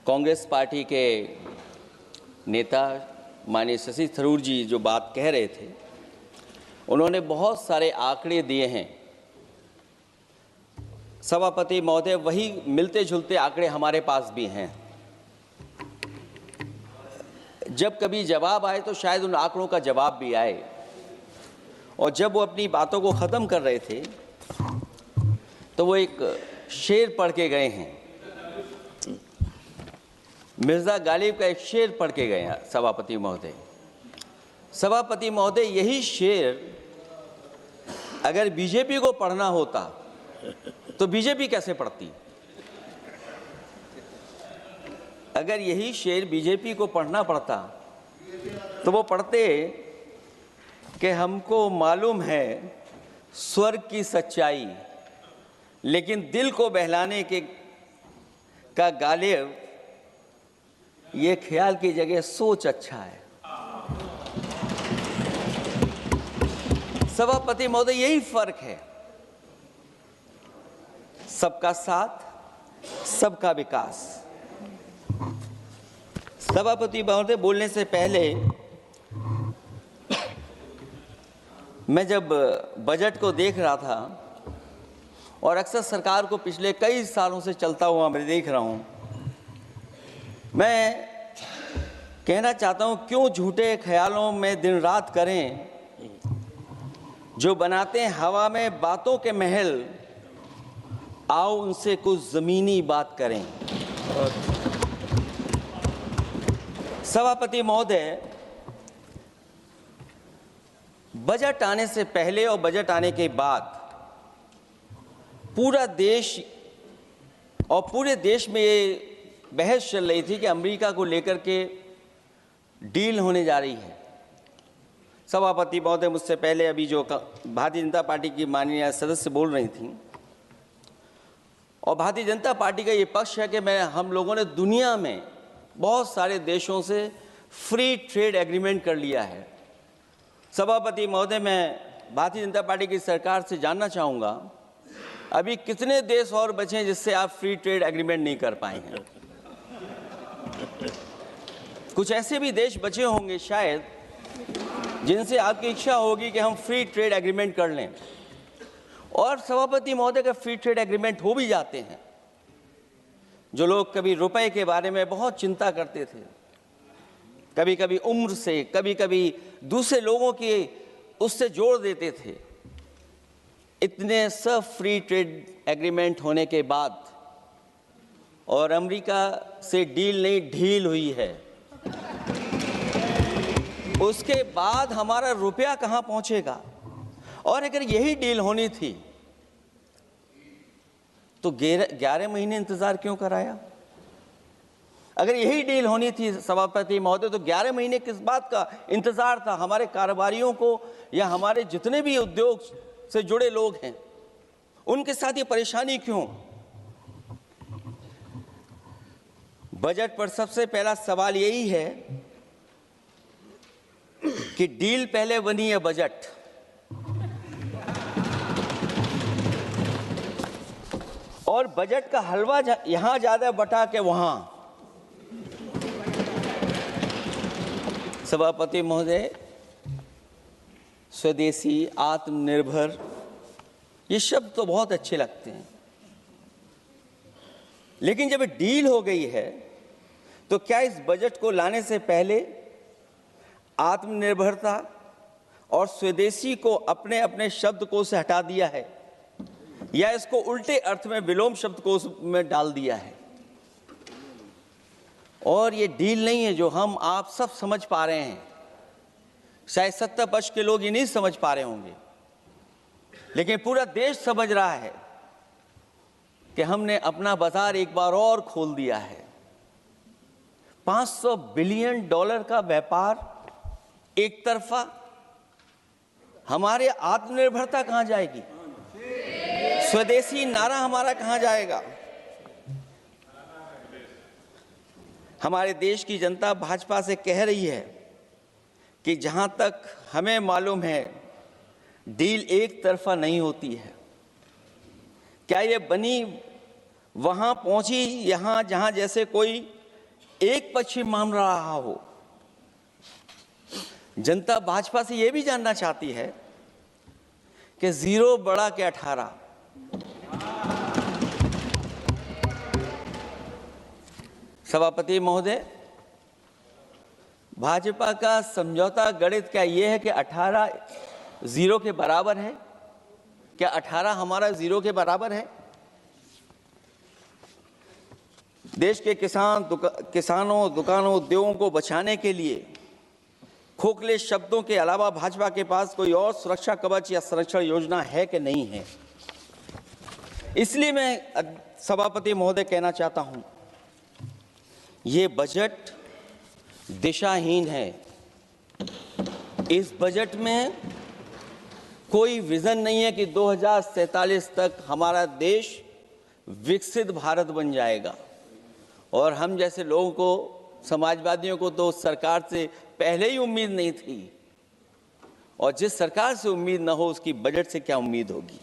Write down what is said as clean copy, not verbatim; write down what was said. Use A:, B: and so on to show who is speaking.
A: Congress party के नेता माननीय शशि थरूर जी जो बात कह रहे थे, उन्होंने बहुत सारे आंकड़े दिए हैं। सभापति महोदय, वही मिलते जुलते आंकड़े हमारे पास भी हैं। जब कभी जवाब आए तो शायद उन आंकड़ों का जवाब भी आए। और जब वो अपनी बातों को ख़त्म कर रहे थे तो वो एक शेर पढ़ के गए हैं, मिर्ज़ा गालिब का एक शेर पढ़ के गए हैं सभापति महोदय। सभापति महोदय, यही शेर अगर बीजेपी को पढ़ना होता तो बीजेपी कैसे पढ़ती? अगर यही शेर बीजेपी को पढ़ना पड़ता तो वो पढ़ते कि हमको मालूम है स्वर्ग की सच्चाई, लेकिन दिल को बहलाने के का गालिब ये ख्याल की जगह सोच अच्छा है। सभापति महोदय, यही फर्क है। सबका साथ, सबका विकास। सभापति महोदय, बोलने से पहले मैं जब बजट को देख रहा था और अक्सर सरकार को पिछले कई सालों से चलता हुआ मैं देख रहा हूं, मैं कहना चाहता हूं, क्यों झूठे ख्यालों में दिन रात करें, जो बनाते हैं हवा में बातों के महल, आओ उनसे कुछ जमीनी बात करें। सभापति महोदय, बजट आने से पहले और बजट आने के बाद पूरा देश और पूरे देश में ये बहस चल रही थी कि अमेरिका को लेकर के डील होने जा रही है। सभापति महोदय, मुझसे पहले अभी जो भारतीय जनता पार्टी की माननीय सदस्य बोल रही थी, और भारतीय जनता पार्टी का ये पक्ष है कि हम लोगों ने दुनिया में बहुत सारे देशों से फ्री ट्रेड एग्रीमेंट कर लिया है। सभापति महोदय, मैं भारतीय जनता पार्टी की सरकार से जानना चाहूँगा, अभी कितने देश और बचे हैं जिससे आप फ्री ट्रेड एग्रीमेंट नहीं कर पाए हैं? कुछ ऐसे भी देश बचे होंगे शायद जिनसे आपकी इच्छा होगी कि हम फ्री ट्रेड एग्रीमेंट कर लें। और सभापति महोदय, का फ्री ट्रेड एग्रीमेंट हो भी जाते हैं, जो लोग कभी रुपए के बारे में बहुत चिंता करते थे, कभी कभी उम्र से, कभी कभी दूसरे लोगों की उससे जोड़ देते थे, इतने सब फ्री ट्रेड एग्रीमेंट होने के बाद और अमेरिका से डील नहीं ढील हुई है, उसके बाद हमारा रुपया कहां पहुंचेगा? और अगर यही डील होनी थी तो 11 महीने इंतजार क्यों कराया? अगर यही डील होनी थी सभापति महोदय, तो 11 महीने किस बात का इंतजार था? हमारे कारोबारियों को या हमारे जितने भी उद्योग से जुड़े लोग हैं, उनके साथ ये परेशानी क्यों? बजट पर सबसे पहला सवाल यही है कि डील पहले बनी है बजट। और बजट का हलवा यहां ज्यादा बटा के वहां। सभापति महोदय, स्वदेशी, आत्मनिर्भर, ये शब्द तो बहुत अच्छे लगते हैं, लेकिन जब डील हो गई है तो क्या इस बजट को लाने से पहले आत्मनिर्भरता और स्वदेशी को अपने अपने शब्दकोश से हटा दिया है, या इसको उल्टे अर्थ में विलोम शब्दकोश में डाल दिया है? और ये डील नहीं है जो हम आप सब समझ पा रहे हैं, शायद सत्ता पक्ष के लोग ये नहीं समझ पा रहे होंगे, लेकिन पूरा देश समझ रहा है कि हमने अपना बाजार एक बार और खोल दिया है। $500 बिलियन का व्यापार एक तरफा, हमारे आत्मनिर्भरता कहां जाएगी? स्वदेशी नारा हमारा कहां जाएगा? हमारे देश की जनता भाजपा से कह रही है कि जहां तक हमें मालूम है डील एक तरफा नहीं होती है। क्या ये बनी वहां पहुंची यहां जहां जैसे कोई एक पक्षी मान रहा हो। जनता भाजपा से यह भी जानना चाहती है कि 0 बड़ा के 18। सभापति महोदय, भाजपा का समझौता गणित क्या यह है कि 18 0 के बराबर है? क्या 18 हमारा 0 के बराबर है? देश के किसानों, दुकानों, उद्योगों को बचाने के लिए खोखले शब्दों के अलावा भाजपा के पास कोई और सुरक्षा कवच या संरक्षण योजना है कि नहीं है? इसलिए मैं सभापति महोदय कहना चाहता हूं, ये बजट दिशाहीन है। इस बजट में कोई विजन नहीं है कि 2047 तक हमारा देश विकसित भारत बन जाएगा। और हम जैसे लोगों को, समाजवादियों को तो सरकार से पहले ही उम्मीद नहीं थी, और जिस सरकार से उम्मीद न हो उसकी बजट से क्या उम्मीद होगी।